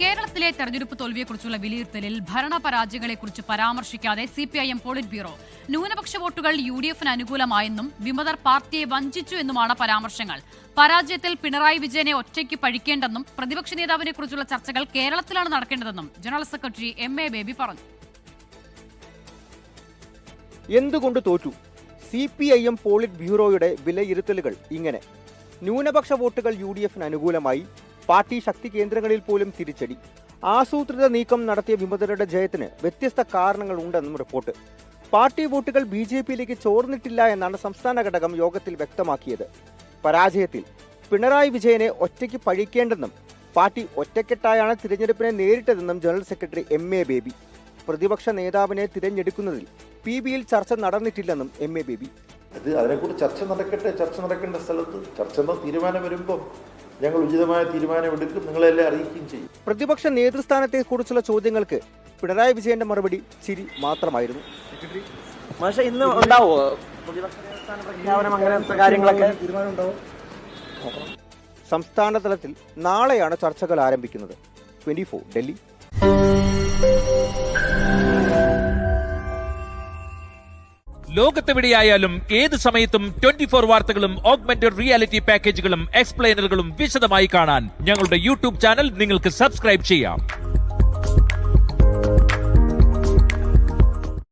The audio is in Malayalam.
കേരളത്തിലെ തെരഞ്ഞെടുപ്പ് തോൽവിയെക്കുറിച്ചുള്ള വിലയിരുത്തലിൽ ഭരണപരാജയങ്ങളെക്കുറിച്ച് പരാമർശിക്കാതെ CPIM പോളിറ്റ് ബ്യൂറോ ന്യൂനപക്ഷ വോട്ടുകൾ UDFന് അനുകൂലമായെന്നും വിമതർ പാർട്ടിയെ വഞ്ചിച്ചു എന്നുമാണ് പരാമർശങ്ങൾ. പരാജയത്തിൽ പിണറായി വിജയനെ ഒറ്റയ്ക്ക് പഴിക്കേണ്ടെന്നും പ്രതിപക്ഷ നേതാവിനെ കുറിച്ചുള്ള ചർച്ചകൾ കേരളത്തിലാണ് നടക്കേണ്ടതെന്നും ജനറൽ സെക്രട്ടറി MA ബേബി പറഞ്ഞു. എന്തുകൊണ്ട് തോറ്റു? CPIM പോളിറ്റ് ബ്യൂറോയുടെ വിലയിരുത്തലുകൾ ഇങ്ങനെ: ന്യൂനപക്ഷ വോട്ടുകൾ UDFന് അനുകൂലമായി, പാർട്ടി ശക്തി കേന്ദ്രങ്ങളിൽ പോലും തിരിച്ചടി, ആസൂത്രിത നീക്കം നടത്തിയ വിമതരുടെ ജയത്തിന് വ്യത്യസ്ത കാരണങ്ങൾ ഉണ്ടെന്നും റിപ്പോർട്ട്. പാർട്ടി വോട്ടുകൾ BJPയിലേക്ക് ചോർന്നിട്ടില്ല എന്നാണ് സംസ്ഥാന ഘടകം യോഗത്തിൽ വ്യക്തമാക്കിയത്. പരാജയത്തിൽ പിണറായി വിജയനെ ഒറ്റയ്ക്ക് പഴിക്കേണ്ടെന്നും പാർട്ടി ഒറ്റക്കെട്ടായാണ് തിരഞ്ഞെടുപ്പിനെ നേരിട്ടതെന്നും ജനറൽ സെക്രട്ടറി MA ബേബി. പ്രതിപക്ഷ നേതാവിനെ തിരഞ്ഞെടുക്കുന്നതിൽ PBയിൽ ചർച്ച നടന്നിട്ടില്ലെന്നും MA ബേബി. അതിനെക്കുറിച്ച് ചർച്ച നടക്കേണ്ട സ്ഥലത്ത് ചർച്ച തീരുമാനം വരുമ്പോൾ ഞങ്ങൾ ഉചിതമായ തീരുമാനമെടുക്കും, നിങ്ങളെല്ലാം അറിയിക്കുകയും ചെയ്യും. പ്രതിപക്ഷ നേതൃസ്ഥാനത്തെ കുറിച്ചുള്ള ചോദ്യങ്ങൾക്ക് പിണറായി വിജയന്റെ മറുപടി ചിരി മാത്രമായിരുന്നു. ഇന്ന് ഉണ്ടാവോ പ്രഖ്യാപനം, അങ്ങനത്തെ കാര്യങ്ങളൊക്കെ സംസ്ഥാന തലത്തിൽ നാളെയാണ് ചർച്ചകൾ ആരംഭിക്കുന്നത്. 24 ഡൽഹി. ലോകത്തെവിടെയായാലും ഏത് സമയത്തും 24 വാർത്തകളും ഓഗ്മെന്റഡ് റിയാലിറ്റി പാക്കേജുകളും എക്സ്പ്ലെയിനറുകളും വിശദമായി കാണാൻ ഞങ്ങളുടെ YouTube ചാനൽ നിങ്ങൾക്ക് സബ്സ്ക്രൈബ് ചെയ്യാം.